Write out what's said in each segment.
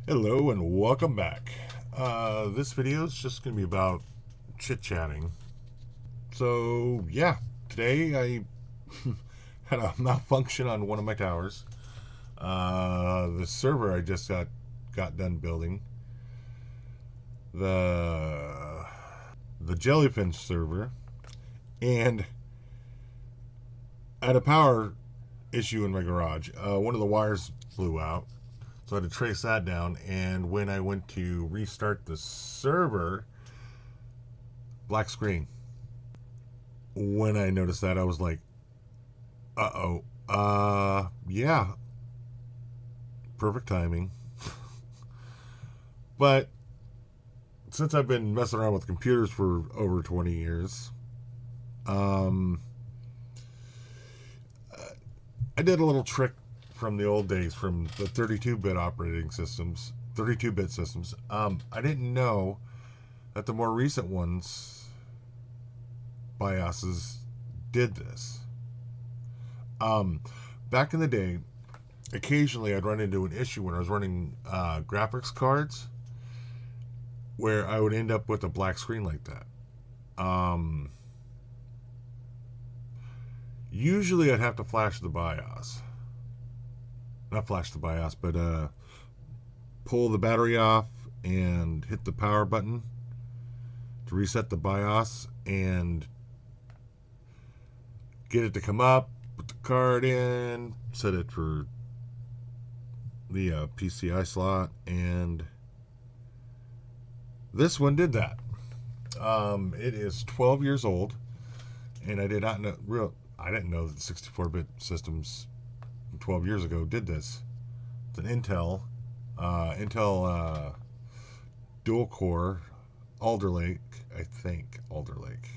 Hello and welcome back. This video is just going to be about chit-chatting. So yeah, today I had a malfunction on one of my towers. The server I just got done building, the jellyfish server, and I had a power issue in my garage. One of the wires blew out. So I had to trace that down, and when I went to restart the server, black screen. When I noticed that, I was like, yeah, perfect timing. But since I've been messing around with computers for over 20 years, I did a little trick from the old days, from the 32-bit operating systems, 32-bit systems. I didn't know that the more recent ones, BIOSes, did this. Back in the day, occasionally I'd run into an issue when I was running graphics cards where I would end up with a black screen like that. Usually I'd have to flash the BIOS. Not flash the BIOS, but pull the battery off and hit the power button to reset the BIOS and get it to come up, put the card in, set it for the PCI slot, and this one did that. It is 12 years old, and I didn't know that 64-bit systems 12 years ago did this. It's an Intel dual core Alder Lake, I think. Alder Lake.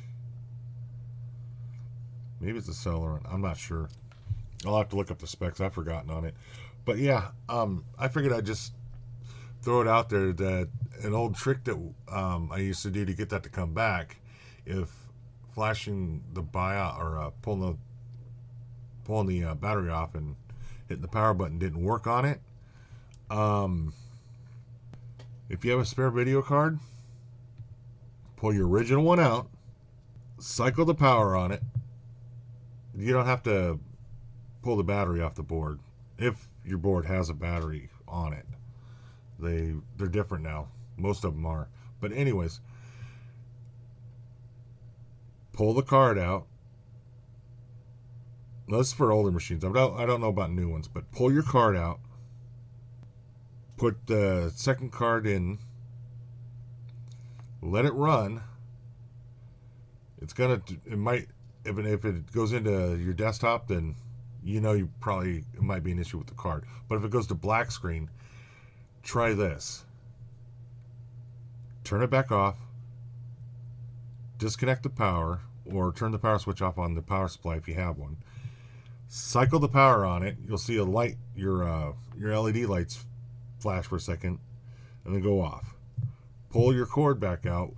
Maybe it's a Celeron. I'm not sure. I'll have to look up the specs. I've forgotten on it. But yeah, I figured I'd just throw it out there that an old trick that I used to do to get that to come back, if flashing the BIOS or pulling the battery off and hitting the power button didn't work on it. If you have a spare video card, pull your original one out, cycle the power on it. You don't have to pull the battery off the board if your board has a battery on it. They're different now. Most of them are. But anyways, pull the card out. This is for older machines. I don't know about new ones, but pull your card out. Put the second card in. Let it run. It might, if it goes into your desktop, then it might be an issue with the card. But if it goes to black screen, try this. Turn it back off. Disconnect the power, or turn the power switch off on the power supply if you have one. Cycle the power on it. You'll see a light, your LED lights flash for a second, and then go off. Pull your cord back out.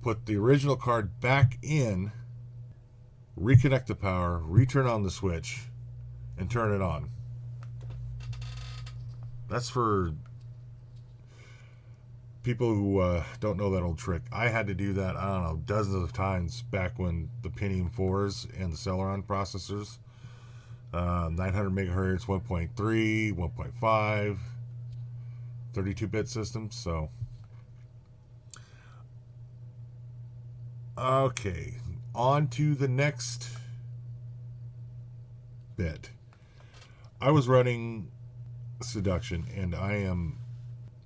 Put the original card back in. Reconnect the power. Return on the switch, and turn it on. That's for people who don't know that old trick. I had to do that, I don't know, dozens of times back when the Pentium 4s and the Celeron processors, 900 megahertz, 1.3, 1.5, 32-bit systems. So, okay, on to the next bit. I was running Seduction, and I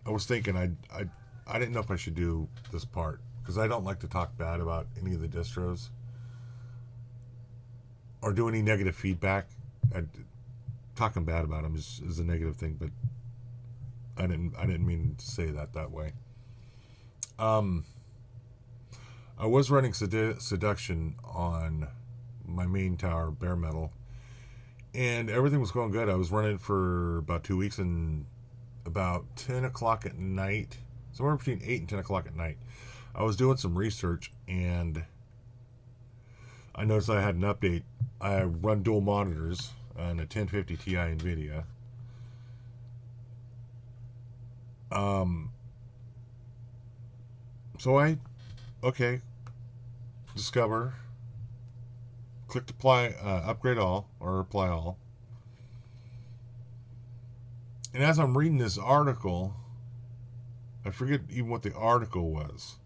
was thinking I didn't know if I should do this part, because I don't like to talk bad about any of the distros or do any negative feedback. Talking bad about them is a negative thing, but I didn't mean to say that way. I was running Seduction on my main tower, bare metal, and everything was going good. I was running for about 2 weeks, and about 10 o'clock at night, somewhere between 8 and 10 o'clock at night, I was doing some research, and I noticed I had an update. I run dual monitors on a 1050 Ti NVIDIA, Um, so okay, discover, click apply, upgrade all, or apply all. And as I'm reading this article, I forget even what the article was.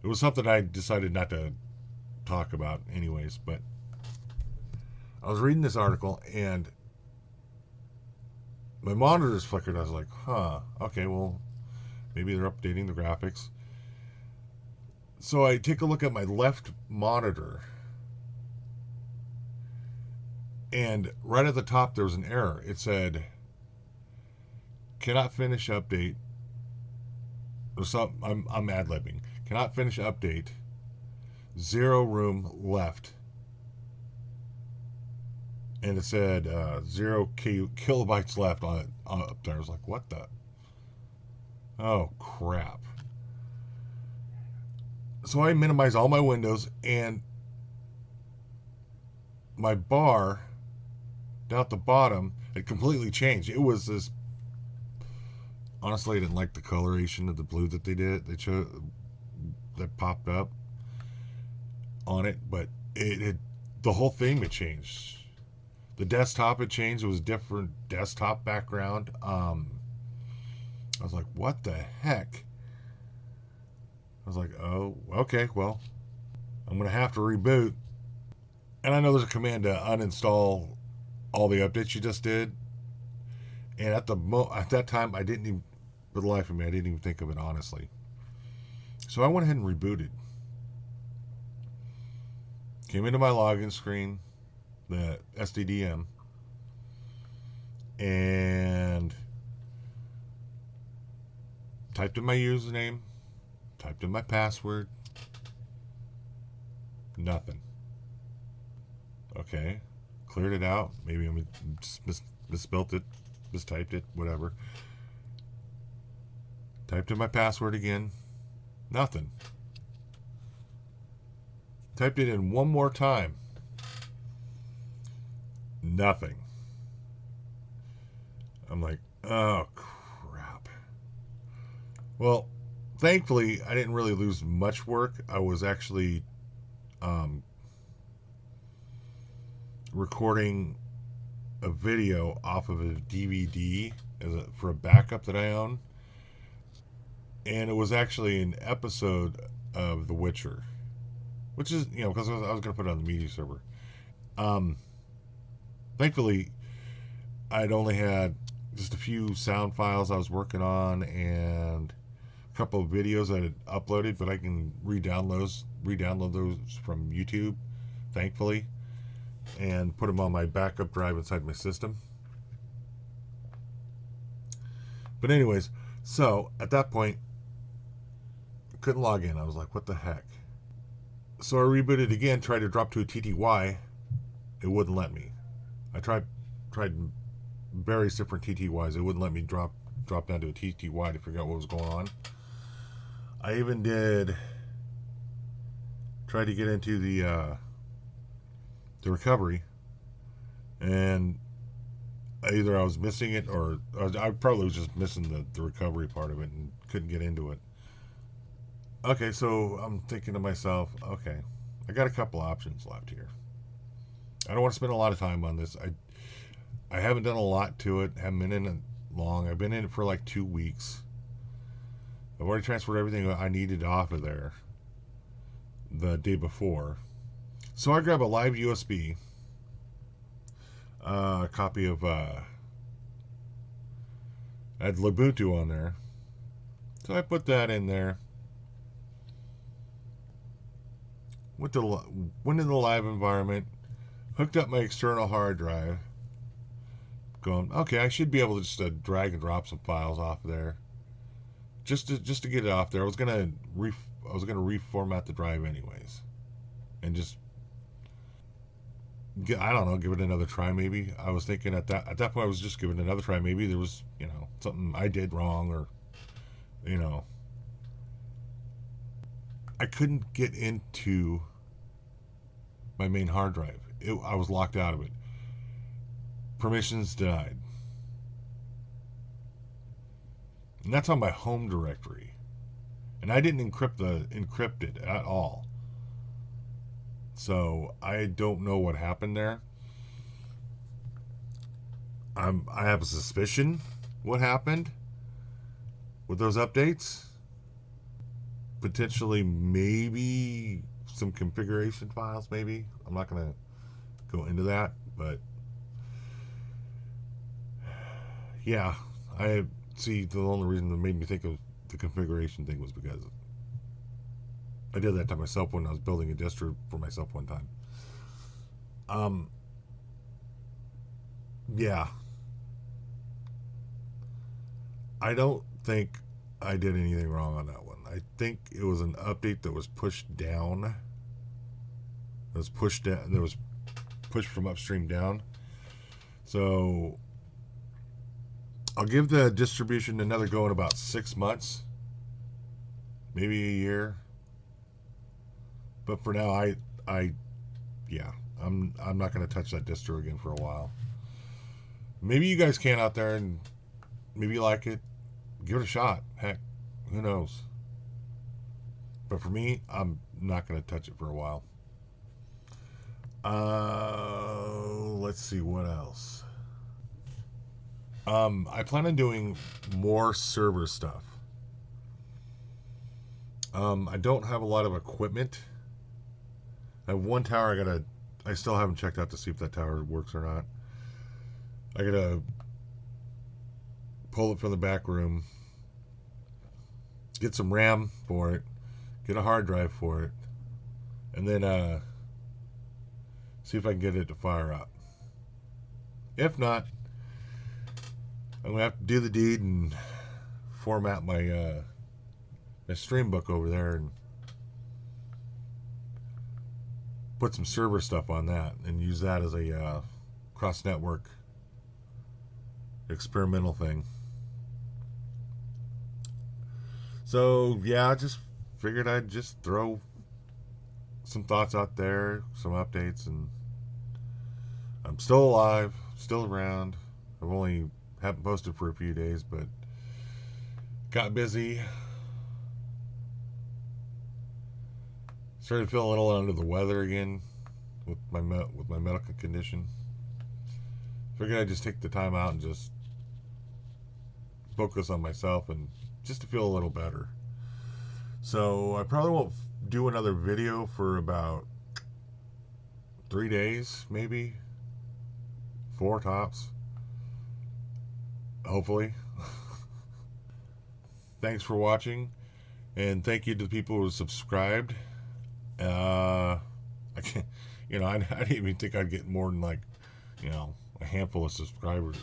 It was something I decided not to talk about anyways, but I was reading this article and my monitors flickered. I was like, okay, well, maybe they're updating the graphics. So I take a look at my left monitor, and right at the top there was an error. It said, cannot finish update, or something. I'm ad-libbing. Cannot finish update. 0 room left. And it said 0 kilobytes left on it up there. I was like, what the? Oh, crap. So I minimize all my windows, and my bar down at the bottom had completely changed. It was this. Honestly, I didn't like the coloration of the blue that they did. They chose that popped up on it, but it had, the whole thing had changed. The desktop had changed. It was a different desktop background. I was like, what the heck? I was like, oh, okay, well, I'm going to have to reboot. And I know there's a command to uninstall all the updates you just did. And at that time, I didn't even, for the life of me, I didn't even think of it, honestly. So I went ahead and rebooted. Came into my login screen, the SDDM, and typed in my username, typed in my password, nothing. Okay, cleared it out. Maybe I just misspelled it, mistyped it, whatever. Typed in my password again, nothing. Typed it in one more time, nothing. I'm like, oh, crap. Well, thankfully, I didn't really lose much work. I was actually recording a video off of a DVD for a backup that I own. And it was actually an episode of The Witcher, which is, because I was going to put it on the media server. Thankfully, I'd only had just a few sound files I was working on and a couple of videos I had uploaded, but I can re-download those from YouTube, thankfully, and put them on my backup drive inside my system. But anyways, so at that point, I couldn't log in. I was like, what the heck? So I rebooted again, tried to drop to a TTY. It wouldn't let me. I tried various different TTYs. It wouldn't let me drop down to a TTY to figure out what was going on. I even tried to get into the recovery, and either I was missing it or I probably was just missing the recovery part of it and couldn't get into it. Okay, so I'm thinking to myself, okay, I got a couple options left here. I don't want to spend a lot of time on this. I haven't done a lot to it. Haven't been in it long. I've been in it for like 2 weeks. I've already transferred everything I needed off of there the day before. So I grab a live USB, a copy of, I had Ubuntu on there. So I put that in there. Went into the live environment, hooked up my external hard drive. Going, okay, I should be able to just drag and drop some files off there, just to get it off there. I was gonna reformat the drive anyways, and just give it another try. Maybe I was thinking at that point I was just giving it another try. Maybe there was something I did wrong, or I couldn't get into my main hard drive. I was locked out of it. Permissions denied. And that's on my home directory. And I didn't encrypt it at all. So I don't know what happened there. I have a suspicion what happened with those updates. Potentially, maybe some configuration files, maybe. I'm not going to go into that, but yeah, I see the only reason that made me think of the configuration thing was because I did that to myself when I was building a distro for myself one time. Yeah. I don't think I did anything wrong on that one. I think it was an update that was pushed down. It was pushed down. There was pushed from upstream down. So I'll give the distribution another go in about 6 months, maybe a year. But for now, yeah, I'm not going to touch that distro again for a while. Maybe you guys can out there, and maybe you like it. Give it a shot. Heck, who knows? But for me, I'm not going to touch it for a while. Let's see what else. I plan on doing more server stuff. I don't have a lot of equipment. I have one tower I still haven't checked out to see if that tower works or not. I gotta pull it from the back room, get some RAM for it, get a hard drive for it, and then see if I can get it to fire up. If not, I'm gonna have to do the deed and format my my stream book over there and put some server stuff on that and use that as a cross network experimental thing. So yeah, I just figured I'd just throw some thoughts out there, some updates, and I'm still alive, still around. I've only haven't posted for a few days, but got busy. Started feeling a little under the weather again with my medical condition. Figured I'd just take the time out and just focus on myself and just to feel a little better. So I probably won't do another video for about 3 days, maybe 4 tops. Hopefully. Thanks for watching, and thank you to the people who subscribed. I can't, I didn't even think I'd get more than like, a handful of subscribers,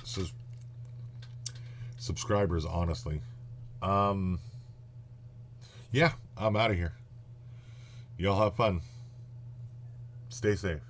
honestly. Yeah, I'm out of here. Y'all have fun. Stay safe.